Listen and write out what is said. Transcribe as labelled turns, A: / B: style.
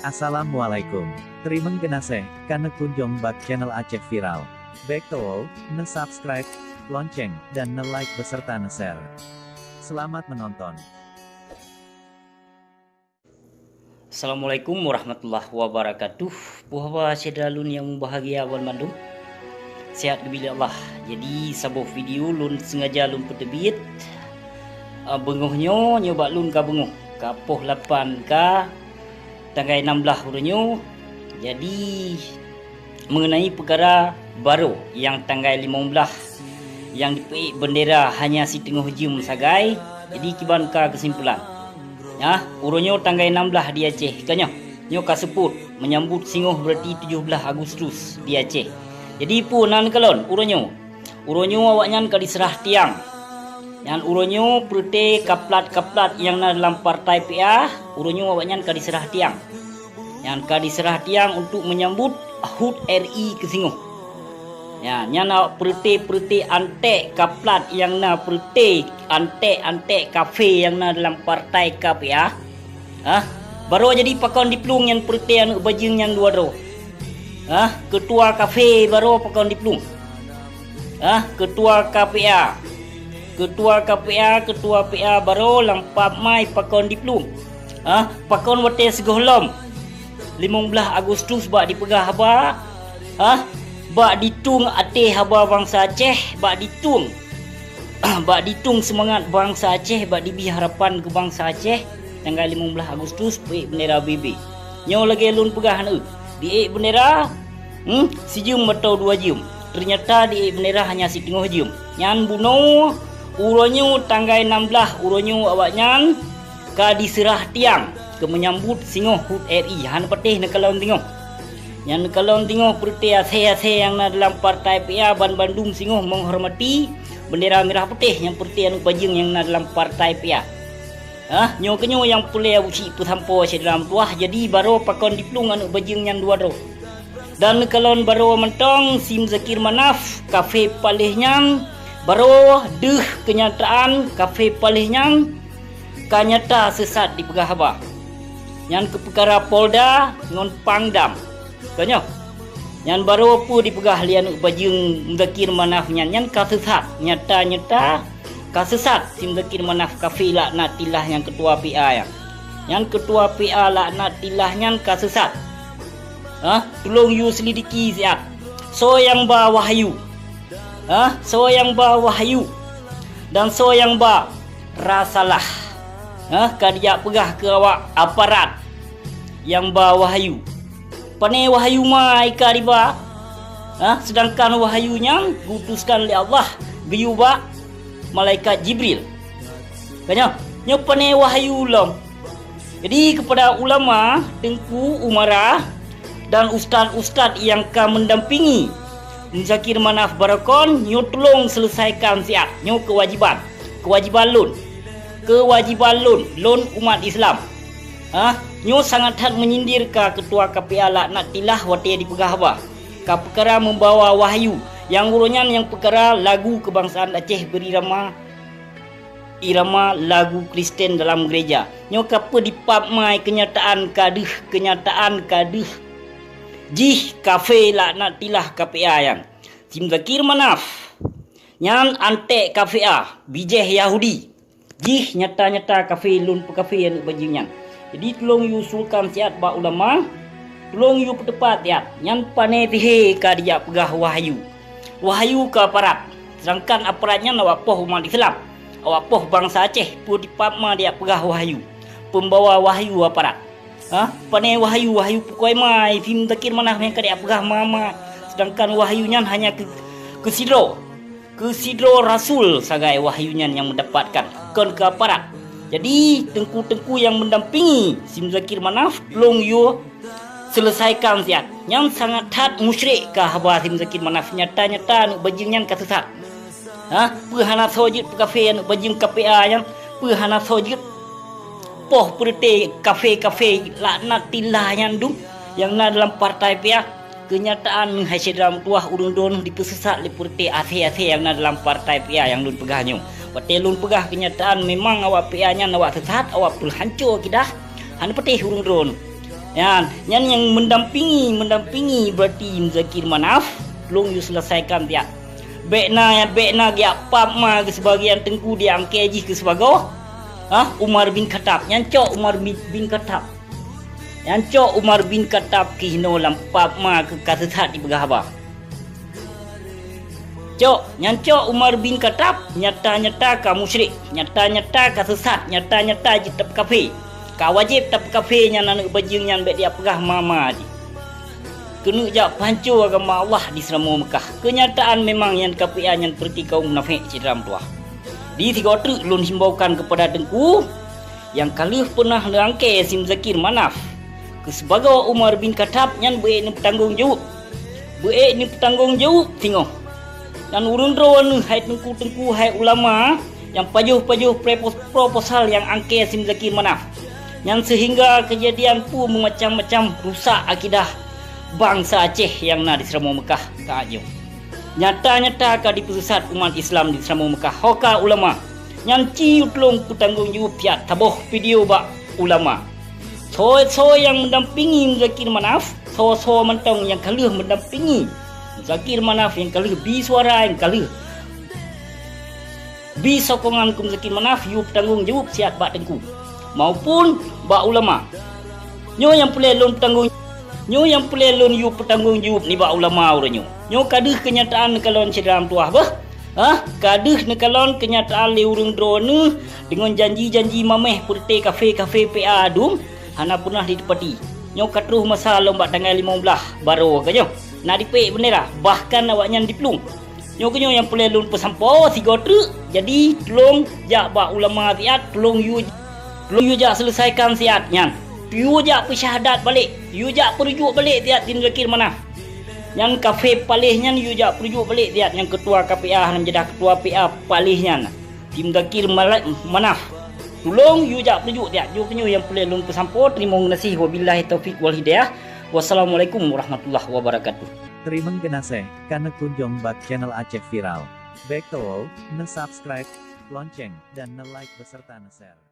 A: Assalamualaikum. Terima kasih karena kunjung bak channel Aceh Viral. Baik to, subscribe, lonceng, dan like beserta share. Selamat menonton.
B: Assalamualaikum warahmatullahi wabarakatuh. Puhwa sedalun yang bahagia wal mandum. Sehat bila Allah. Jadi sabuh video lun sengaja lun petebit. Benguhnyo nyoba lun ka benguh. Kapoh 8 ka tanggal 16 hurunyo. Jadi mengenai perkara baru yang tanggal 15 yang dipeik bendera hanya si tengah jum sagai. Jadi kiban ka kesimpulan. Ya, urunyo tanggal 16 di Aceh. Kanyo, nyo kasebut menyambut singoh berarti 17 Agustus di Aceh. Jadi pun nan kalon urunyo. Urunyo awaknya ka diserah tiang. Yang urunyo perute kaplat-kaplat yang na dalam partai PA, urunyo awaknya ka diserah tiang. Yang ka diserah tiang untuk menyambut HUT RI ke singoh. Ya, nyana perute antek kaplat yang na perute antek kafe yang na dalam partai KPA. Baru jadi pakon diplung yang perute yang bajing yang dua ro. Ketua kafe baru pakon diplung. Ketua KPA. Ketua PA baru lampap mai pakon diplung. Pakon wate segolom. 15 Agustus bak dipegah haba. Bak ditung ateh haba bangsa Aceh, bak ditung. Bak ditung semangat bangsa Aceh, bak dibi harapan ke bangsa Aceh tanggal 15 Agustus peik bendera BB. Nyo lagi lun pegah nu. Diik bendera sejum atau 2 jum. Ternyata diik bendera hanya si tengah jum. Nyan buno uronyo tanggal 16 uronyo awaknya ka diserah tiang ke menyambut singoh HUT RI. Han patih nak kalon tengok. Yang kalau tengok perti ase yang dalam partai PA Bandung singoh menghormati bendera merah putih yang perti anu bajing yang dalam partai PA. Nyo kenyo yang pulih uci putampo dalam tuah jadi baru pakon diplung anu bajing yang dua ro. Dan kalau baru mentong Sim Zakir Manaf kafe palihnya baru deh kenyataan kafe palihnya kanyata sesat di Pegah Haba. Yang ke perkara Polda ngon Pangdam. Kanyo yang baru apa dipegah lian bajing Zakir Manaf nyan kasesat nyata kasesat Sim Zakir Manaf kafe laknatilah yang ketua PA yang ketua PA laknatilah nyan kasesat. Tolong you selidiki siap. So yang ba wahyu. So yang ba wahyu dan so yang ba rasalah. Kadiak pegah ke awak aparat yang ba wahyu. Pane wahyu mai ka riba. Sedangkan wahyunya diutuskan oleh Allah biuba malaikat Jibril. Kanyo, nyo pane wahyu lom. Jadi kepada ulama, tengku, umara dan ustaz-ustaz yang ka mendampingi Zakir Manaf Barakon, nyo tolong selesaikan siap. Nyo kewajiban lun umat Islam. Nyo sangat menyindir ka ketua KPA laknatilah wate di Pegah Haba. Ka perkara membawa wahyu yang urunyan yang perkara lagu kebangsaan Aceh berirama irama lagu Kristen dalam gereja. Nyo kapa dipap mai kenyataan kaduh jih kafe laknatilah KPA yang Sim Zakir Manaf nyan antek KPA bijeh Yahudi. Jih nyata kafe lun kafe yang bajingnya. Jadi tolong you usulkan siat ba ulama, tolong you pertepat ya. Nyan pane tihe ka dia pegah wahyu. Wahyu ke aparat. Sedangkan aparatnya awak poh umat Islam. Awak poh bangsa Aceh pu dipapma dia pegah wahyu. Pembawa wahyu aparat. Pane wahyu pukoi mai Sim Zakir Manaf yang ka dia pegah mama. Sedangkan wahyunya hanya ke sidro rasul sagai wahyunya yang mendapatkan kon ke aparat. Jadi tengku-tengku yang mendampingi Sim Zakir Manaf tolong you selesaikan siat. Yang sangat musyrik ka haba Sim Zakir Manaf nyata nu bajingnya kasesat. Perhana sojit kafe nu bajing KPA yang perhana sojit poh perte kafe laknatilah yang dum yang na dalam partai PA kenyataan hasil dalam tuah urung don dipesesat lepurte ase yang na dalam partai PA yang dun pegahnya. Patelun pegah kenyataan memang awak PA-nya awak sesat, awak perlu hancur kita. Han petih urung drone. Yang mendampingi berarti Muzakir Manaf, tolong you selesaikan tiap. Bekna dia pap ke sebagian tengku dia angkeji ke sebago. Umar bin Khattab, nyancok Umar bin Khattab. Nyancok Umar bin Khattab ki hino lampap ke kasesat di begahaba. Nyancok Umar bin Khattab nyata-nyata ka musyrik, nyata-nyata ka sesat, nyata-nyata jitap kafe. Ka wajib tap kafe nya nak bajing nyan bet dia pegah mama di. Kena jak pancur agama Allah di Selama Mekah. Kenyataan memang yang KPA yang seperti kaum munafik cidram tuah. Di tiga truk lun himbaukan kepada Tengku yang kali pernah rangkai si Muzakir Manaf ke sebagai Umar bin Khattab yang baik ni bertanggungjawab. Baik ni bertanggungjawab tengok. Dan urun rawan hai Tengku hai ulama yang pajuh proposal yang angkai si Muzakir Manaf. Yang sehingga kejadian pun macam-macam rusak akidah bangsa Aceh yang nak di Selama Mekah ka ajo. Nyata-nyata ka di pusat umat Islam di Selama Mekah. Hoka ulama nyanci utlong bertanggungjawab tiap taboh video bak ulama. So yang mendampingi Muzakir Manaf, so mentong yang kalah mendampingi Muzakir Manaf, yang kalah bi suara, yang kalah bi sokongan ke Muzakir Manaf, you bertanggungjawab siap bak Tengku maupun bak ulama. Nyo yang boleh lon bertanggung, nyo yang boleh lon you bertanggungjawab ni bak ulama orangnya. Nyo kaduh kenyataan kalon cedram tuah bah. Kaduh kalon kenyataan le urung drone dengan janji-janji mameh purte kafe PA adum hana pernah ditepati. Nyo katruh masa lomba tanggal 15 baru kanyo. Nak dipek bendera bahkan awaknya diplung. Nyo kenyo yang boleh lon pesampo 3 truk. Jadi tolong jak bak ulama tiat, tolong you jak selesaikan siatnya. You jak persyahadat balik, you jak perujuk balik tiat di Muzakir Manaf. Yang kafe palihnya you jak perujuk balik tiat yang ketua KPA yang menjadi ketua PA palihnya di Muzakir Manaf. Tolong you jak perujuk tiat. You kenyo yang boleh lun pesampo. Terima kasih, wabillahi taufik wal hidayah. Wassalamualaikum warahmatullahi wabarakatuh.
A: Terima kasih karena kunjung bak channel Aceh Viral. Baik to, na subscribe, lonceng, dan na like beserta na share.